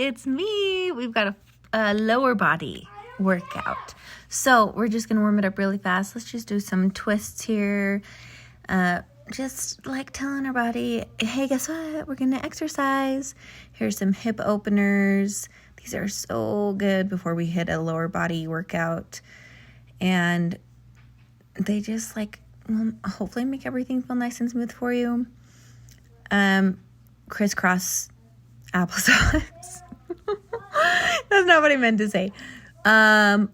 it's me. We've got a lower body workout. So we're just going to warm it up really fast. Let's just do some twists here. Just like telling our body, hey, guess what? We're going to exercise. Here's some hip openers. These are so good before we hit a lower body workout. And they just hopefully make everything feel nice and smooth for you. Crisscross applesauce. That's not what I meant to say.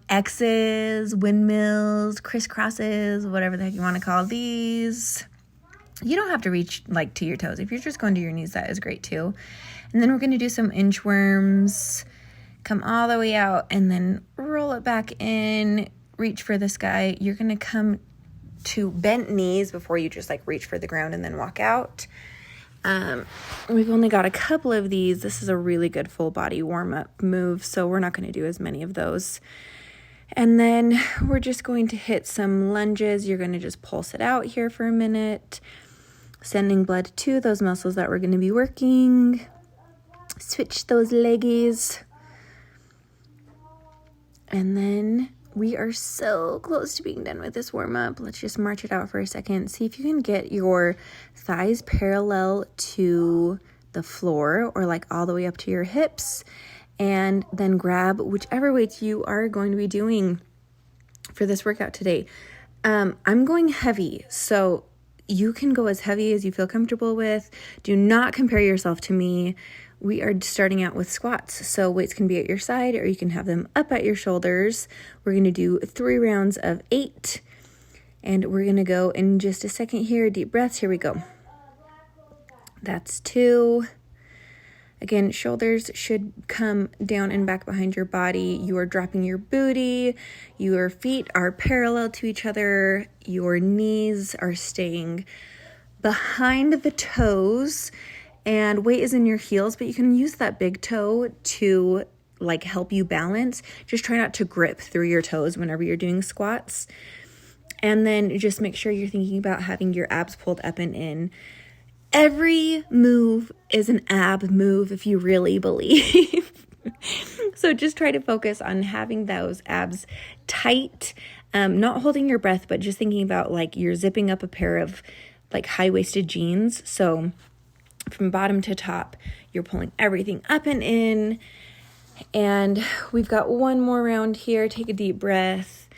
X's, windmills, crisscrosses, whatever the heck you want to call these. You don't have to reach to your toes. If you're just going to your knees, that is great too. And then we're going to do some inchworms. Come all the way out and then roll it back in. Reach for the sky. You're going to come to bent knees before you just reach for the ground and then walk out. We've only got a couple of these. This is a really good full body warm-up move, so we're not going to do as many of those. And then we're just going to hit some lunges. You're going to just pulse it out here for a minute, sending blood to those muscles that we're going to be working. Switch those leggies. And then we are so close to being done with this warm-up. Let's just march it out for a second. See if you can get your thighs parallel to the floor or all the way up to your hips. And then grab whichever weights you are going to be doing for this workout today. I'm going heavy, so you can go as heavy as you feel comfortable with. Do not compare yourself to me. We are starting out with squats, so weights can be at your side or you can have them up at your shoulders. We're going to do 3 rounds of 8, and we're going to go in just a second here. Deep breaths. Here we go. That's 2. Again, shoulders should come down and back behind your body. You are dropping your booty. Your feet are parallel to each other. Your knees are staying behind the toes. And weight is in your heels, but you can use that big toe to help you balance. Just try not to grip through your toes whenever you're doing squats. And then just make sure you're thinking about having your abs pulled up and in. Every move is an ab move if you really believe. So just try to focus on having those abs tight, not holding your breath, but just thinking about you're zipping up a pair of high-waisted jeans. So from bottom to top, you're pulling everything up and in. And we've got one more round here. Take a deep breath.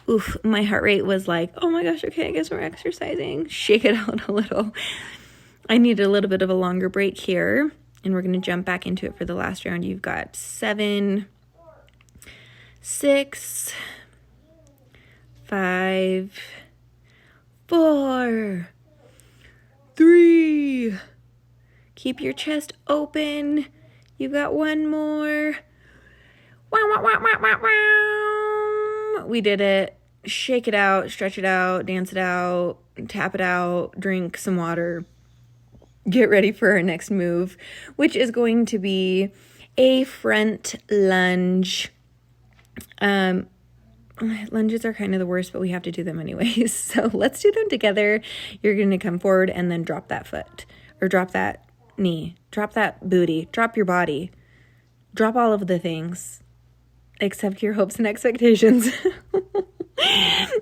Oof, my heart rate was oh my gosh, okay, I guess we're exercising. Shake it out a little. I need a little bit of a longer break here, and we're going to jump back into it for the last round. You've got 7, 6, 5, 4, 3. Keep your chest open. You've got one more. We did it. Shake it out, stretch it out, dance it out, tap it out, drink some water. Get ready for our next move, which is going to be a front lunge. Lunges are kind of the worst, but we have to do them anyways. So let's do them together. You're going to come forward and then drop that foot or drop that knee, drop that booty, drop your body, drop all of the things except your hopes and expectations.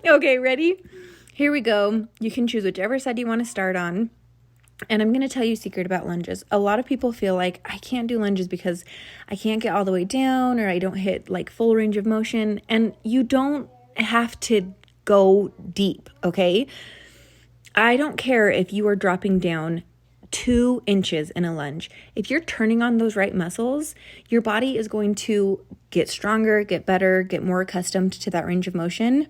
Okay, ready? Here we go. You can choose whichever side you want to start on. And I'm going to tell you a secret about lunges. A lot of people feel I can't do lunges because I can't get all the way down or I don't hit full range of motion. And you don't have to go deep, okay? I don't care if you are dropping down 2 inches in a lunge. If you're turning on those right muscles, your body is going to get stronger, get better, get more accustomed to that range of motion.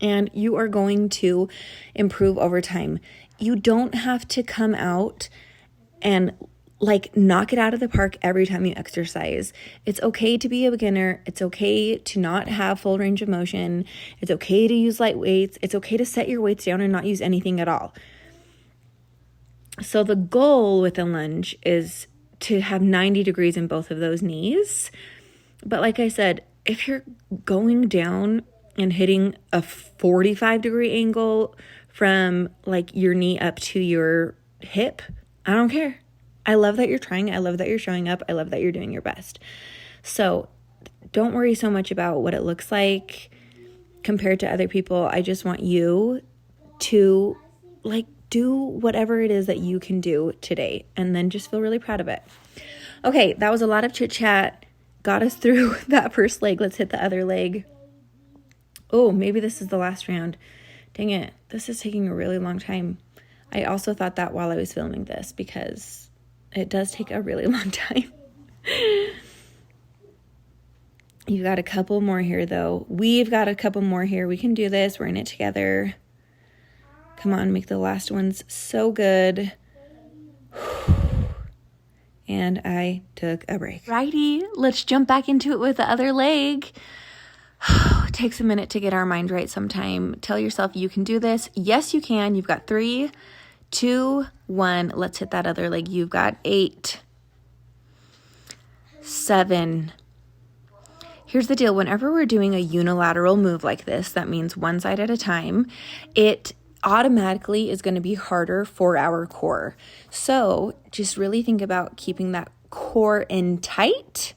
And you are going to improve over time. You don't have to come out and knock it out of the park every time you exercise. It's okay to be a beginner. It's okay to not have full range of motion. It's okay to use light weights. It's okay to set your weights down and not use anything at all. So the goal with a lunge is to have 90 degrees in both of those knees. But like I said, if you're going down and hitting a 45-degree angle from your knee up to your hip, I don't care. I love that you're trying. I love that you're showing up. I love that you're doing your best. So don't worry so much about what it looks like compared to other people. I just want you to like do whatever it is that you can do today, and then just feel really proud of it. Okay, that was a lot of chit chat. Got us through that first leg. Let's hit the other leg. Oh, maybe this is the last round. Dang it. This is taking a really long time. I also thought that while I was filming this, because it does take a really long time. You've got a couple more here, though. We've got a couple more here. We can do this. We're in it together. Come on, make the last ones so good. And I took a break. Righty, let's jump back into it with the other leg. It takes a minute to get our mind right sometime. Tell yourself you can do this. Yes, you can. You've got 3, 2, 1. Let's hit that other leg. You've got 8, 7. Here's the deal. Whenever we're doing a unilateral move like this, that means one side at a time, it automatically is going to be harder for our core. So just really think about keeping that core in tight.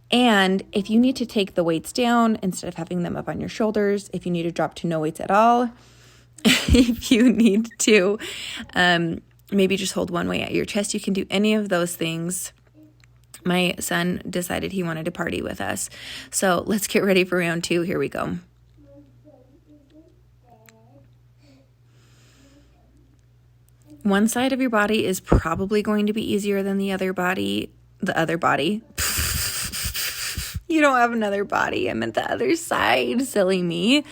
And if you need to take the weights down instead of having them up on your shoulders, if you need to drop to no weights at all, if you need to maybe just hold one weight at your chest, you can do any of those things. My son decided he wanted to party with us. So let's get ready for round 2. Here we go. One side of your body is probably going to be easier than the other body. The other body. You don't have another body. I meant the other side. Silly me.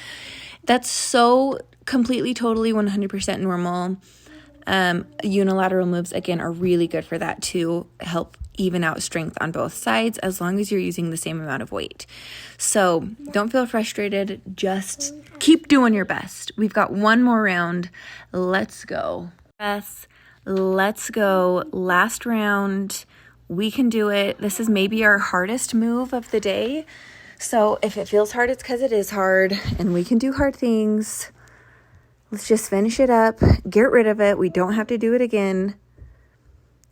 That's so completely, totally, 100% normal. Unilateral moves, again, are really good for that to help even out strength on both sides, as long as you're using the same amount of weight. So don't feel frustrated. Just keep doing your best. We've got one more round. Let's go. Yes, let's go. Last round. We can do it. This is maybe our hardest move of the day. So if it feels hard, it's because it is hard, and we can do hard things. Let's just finish it up. Get rid of it. We don't have to do it again.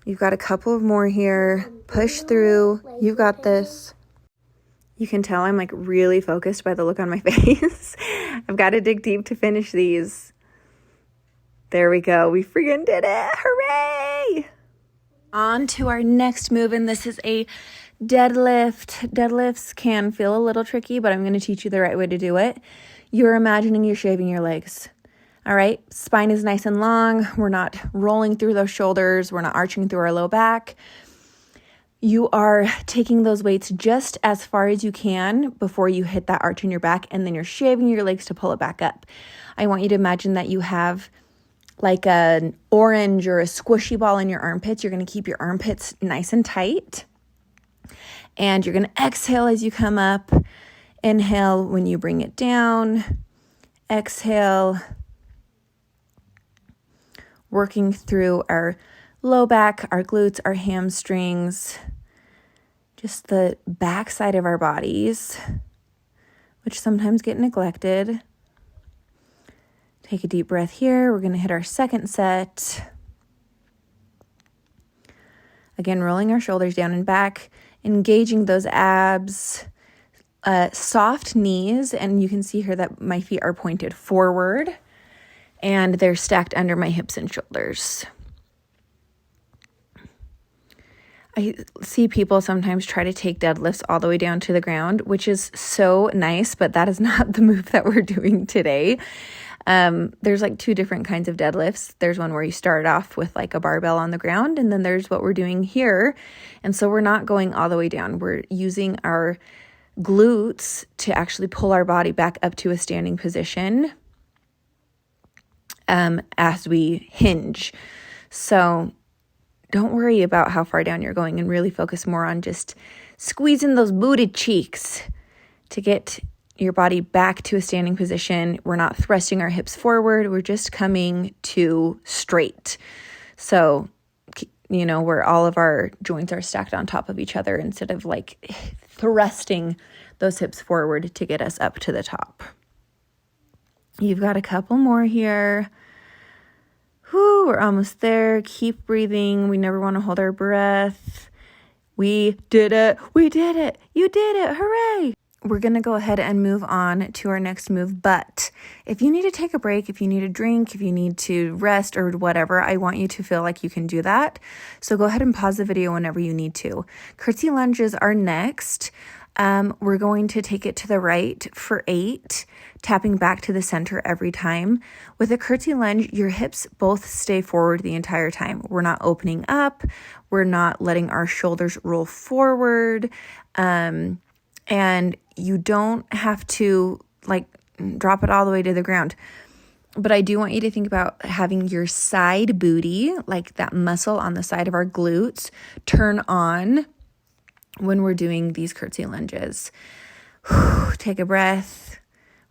You've got a couple of more here. Push through. You've got this. You can tell I'm like really focused by the look on my face. I've got to dig deep to finish these. There we go. We freaking did it. Hooray! On to our next move, and this is a deadlift. Deadlifts can feel a little tricky, but I'm going to teach you the right way to do it. You're imagining you're shaving your legs. All right, spine is nice and long. We're not rolling through those shoulders. We're not arching through our low back. You are taking those weights just as far as you can before you hit that arch in your back, and then you're shaving your legs to pull it back up. I want you to imagine that you have like an orange or a squishy ball in your armpits. You're going to keep your armpits nice and tight. And you're going to exhale as you come up. Inhale when you bring it down. Exhale. Working through our low back, our glutes, our hamstrings, just the back side of our bodies, which sometimes get neglected. Take a deep breath here. We're going to hit our second set. Again, rolling our shoulders down and back, engaging those abs, soft knees, and you can see here that my feet are pointed forward and they're stacked under my hips and shoulders. I see people sometimes try to take deadlifts all the way down to the ground, which is so nice, but that is not the move that we're doing today. There's like 2 different kinds of deadlifts. There's one where you start off with like a barbell on the ground, and then there's what we're doing here. And so we're not going all the way down. We're using our glutes to actually pull our body back up to a standing position as we hinge. So don't worry about how far down you're going, and really focus more on just squeezing those booted cheeks to get your body back to a standing position. We're not thrusting our hips forward. We're just coming to straight. So, where all of our joints are stacked on top of each other instead of like thrusting those hips forward to get us up to the top. You've got a couple more here. Whew, we're almost there. Keep breathing. We never want to hold our breath. We did it. We did it. You did it. Hooray. We're going to go ahead and move on to our next move. But if you need to take a break, if you need a drink, if you need to rest or whatever, I want you to feel like you can do that. So go ahead and pause the video whenever you need to. Curtsy lunges are next. We're going to take it to the right for 8, tapping back to the center every time. With a curtsy lunge, your hips both stay forward the entire time. We're not opening up. We're not letting our shoulders roll forward. And you don't have to drop it all the way to the ground. But I do want you to think about having your side booty, like that muscle on the side of our glutes, turn on when we're doing these curtsy lunges. Take a breath.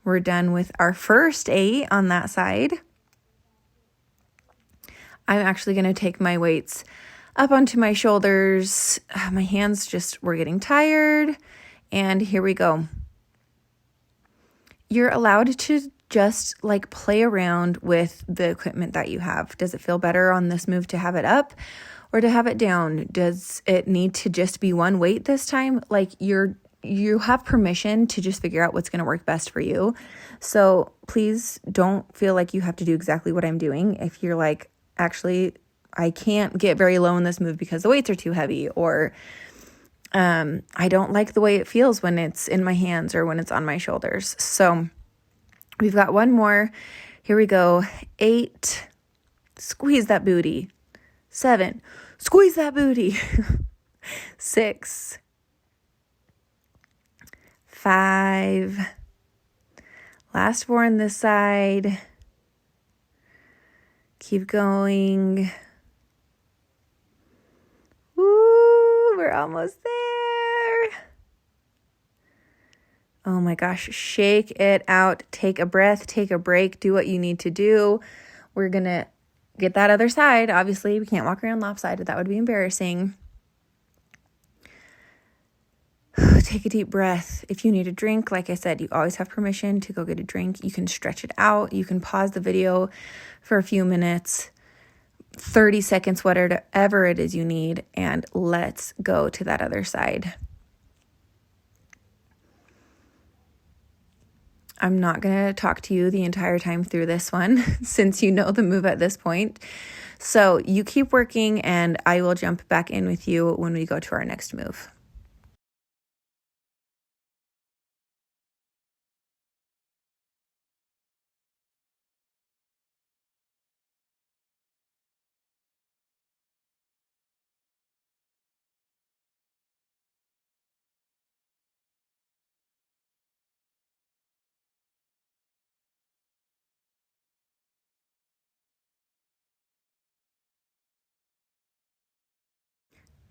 We're done with our first 8 on that side. I'm actually going to take my weights up onto my shoulders. My hands were getting tired. And here we go. You're allowed to just play around with the equipment that you have. Does it feel better on this move to have it up or to have it down? Does it need to just be one weight this time? You have permission to just figure out what's going to work best for you. So please don't feel like you have to do exactly what I'm doing. If you're like, actually, I can't get very low in this move because the weights are too heavy, or I don't like the way it feels when it's in my hands or when it's on my shoulders. So we've got one more. Here we go. 8, squeeze that booty. 7, squeeze that booty. 6, 5, last 4 on this side. Keep going. Woo, we're almost there. Oh my gosh, shake it out. Take a breath, take a break, do what you need to do. We're going to get that other side. Obviously, we can't walk around lopsided. That would be embarrassing. Take a deep breath. If you need a drink, like I said, you always have permission to go get a drink. You can stretch it out. You can pause the video for a few minutes, 30 seconds, whatever it is you need, and let's go to that other side. I'm not going to talk to you the entire time through this one since you know the move at this point. So you keep working and I will jump back in with you when we go to our next move.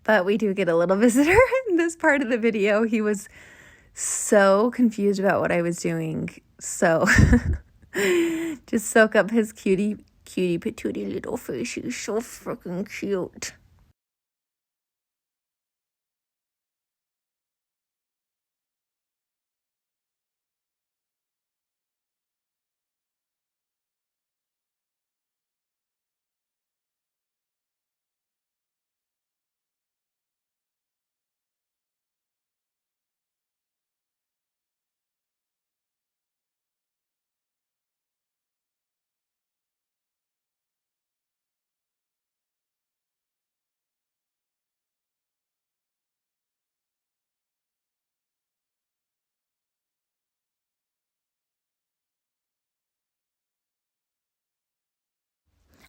But we do get a little visitor in this part of the video. He was so confused about what I was doing. So just soak up his cutie patootie little face. He's so freaking cute.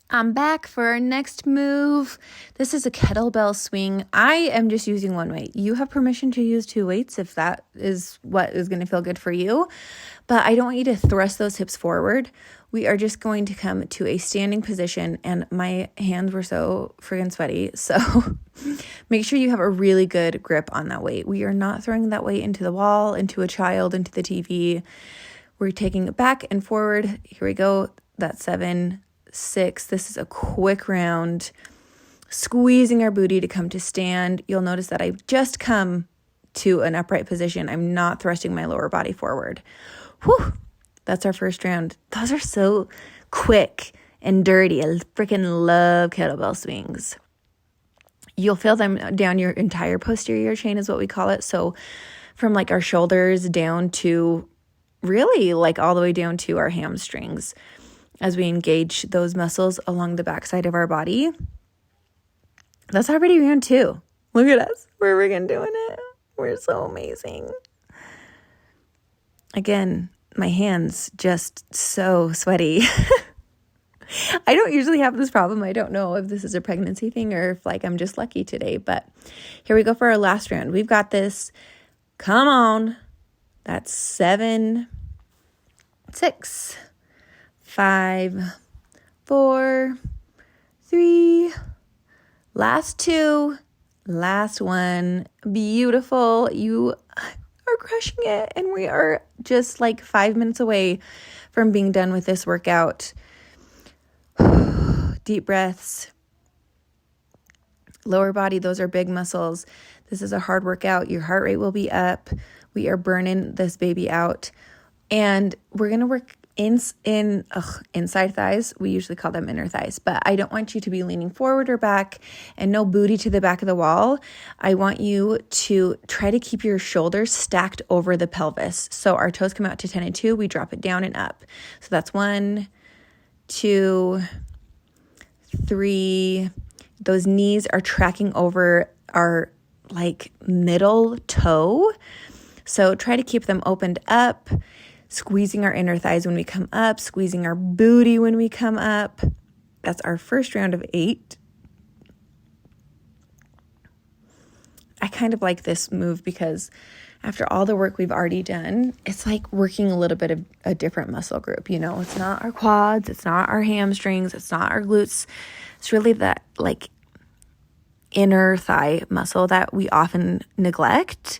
I'm back for our next move. This is a kettlebell swing. I am just using one weight. You have permission to use 2 weights if that is what is going to feel good for you. But I don't want you to thrust those hips forward. We are just going to come to a standing position, and my hands were so friggin' sweaty. So make sure you have a really good grip on that weight. We are not throwing that weight into the wall, into a child, into the TV. We're taking it back and forward. Here we go. That's 7, 6. This is a quick round, squeezing our booty to come to stand. You'll notice that I've just come to an upright position. I'm not thrusting my lower body forward. Whew, that's our first round. Those are so quick and dirty. I freaking love kettlebell swings. You'll feel them down your entire posterior chain is what we call it. So from like our shoulders down to really like all the way down to our hamstrings as we engage those muscles along the backside of our body. That's already round 2. Look at us. We're freaking doing it. We're so amazing. Again, my hands just so sweaty. I don't usually have this problem. I don't know if this is a pregnancy thing or if like I'm just lucky today, but here we go for our last round. We've got this. Come on. That's 7, 6, 5, 4, 3, last 2, last 1. Beautiful. You are crushing it. And we are just like 5 minutes away from being done with this workout. Deep breaths. Lower body, those are big muscles. This is a hard workout. Your heart rate will be up. We are burning this baby out. And we're going to work inside thighs. We usually call them inner thighs. But I don't want you to be leaning forward or back and no booty to the back of the wall. I want you to try to keep your shoulders stacked over the pelvis. So our toes come out to 10 and 2. We drop it down and up. So that's 1, 2, 3. Those knees are tracking over our like middle toe. So try to keep them opened up, squeezing our inner thighs when we come up, squeezing our booty when we come up. That's our first round of 8. I kind of like this move because after all the work we've already done, it's like working a little bit of a different muscle group. You know, it's not our quads, it's not our hamstrings, it's not our glutes. It's really that like inner thigh muscle that we often neglect.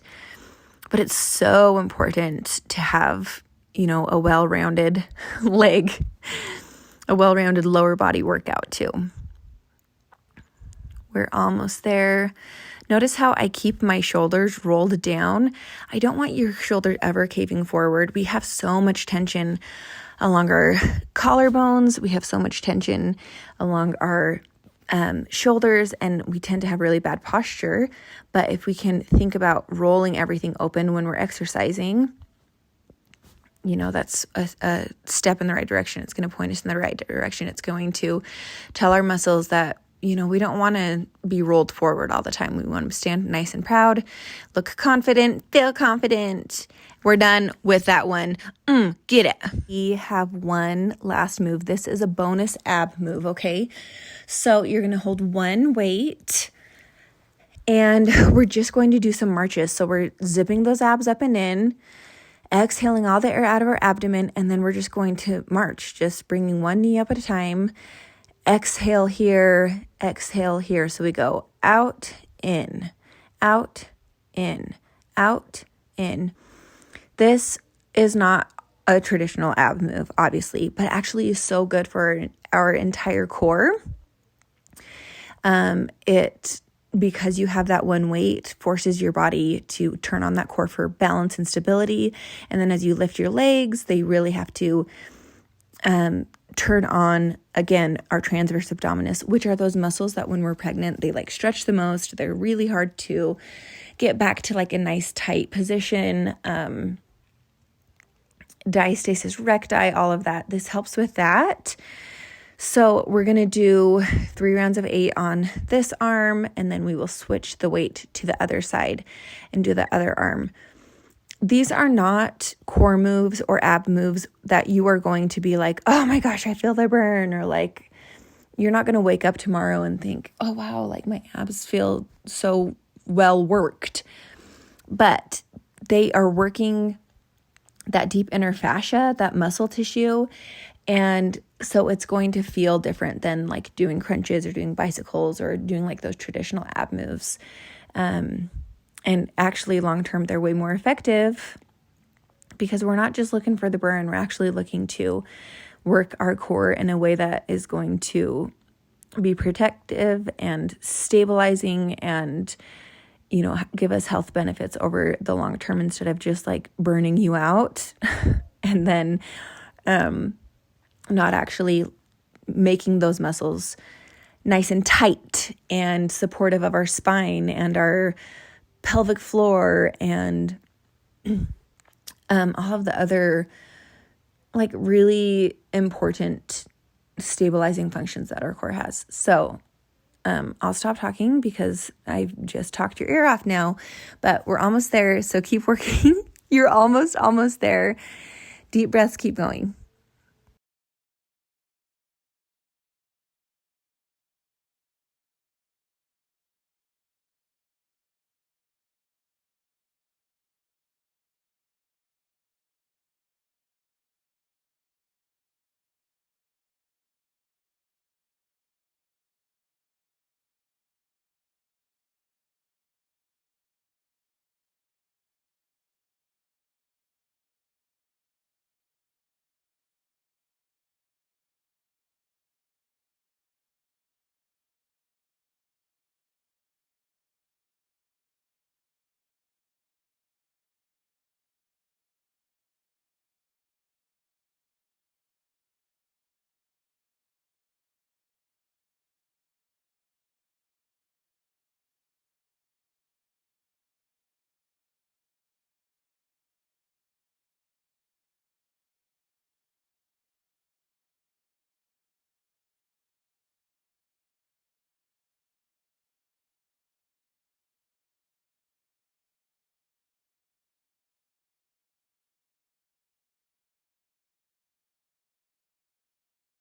But it's so important to have, you know, a well-rounded leg, a well-rounded lower body workout too. We're almost there. Notice how I keep my shoulders rolled down. I don't want your shoulder ever caving forward. We have so much tension along our collarbones. We have so much tension along our shoulders, and we tend to have really bad posture. But if we can think about rolling everything open when we're exercising, you know, that's a step in the right direction. It's going to point us in the right direction. It's going to tell our muscles that, you know, we don't want to be rolled forward all the time. We want to stand nice and proud, look confident, feel confident. We're done with that one. Get it. We have one last move. This is a bonus ab move, okay? So you're going to hold one weight and we're just going to do some marches. So we're zipping those abs up and in, exhaling all the air out of our abdomen, and then we're just going to march, just bringing one knee up at a time. Exhale here, exhale here. So we go out, in, out, in, out, in. This is not a traditional ab move, obviously, but actually is so good for our entire core. Because you have that one weight, forces your body to turn on that core for balance and stability. And then as you lift your legs, they really have to turn on, again, our transverse abdominis, which are those muscles that when we're pregnant, they like stretch the most. They're really hard to get back to like a nice tight position. Diastasis recti, all of that. This helps with that. So we're going to do 3 rounds of 8 on this arm, and then we will switch the weight to the other side and do the other arm. These are not core moves or ab moves that you are going to be like, oh my gosh, I feel the burn, or like you're not going to wake up tomorrow and think, oh wow, like my abs feel so well worked. But they are working that deep inner fascia, that muscle tissue. And so it's going to feel different than like doing crunches or doing bicycles or doing like those traditional ab moves. And actually long-term, they're way more effective because we're not just looking for the burn. We're actually looking to work our core in a way that is going to be protective and stabilizing and, you know, give us health benefits over the long term instead of just like burning you out and then, not actually, making those muscles nice and tight and supportive of our spine and our pelvic floor and all of the other like really important stabilizing functions that our core has. So I'll stop talking because I've just talked your ear off now, but we're almost there. So keep working. You're almost there. Deep breaths, keep going.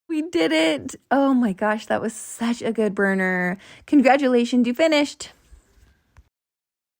We did it. Oh my gosh, that was such a good burner. Congratulations, you finished.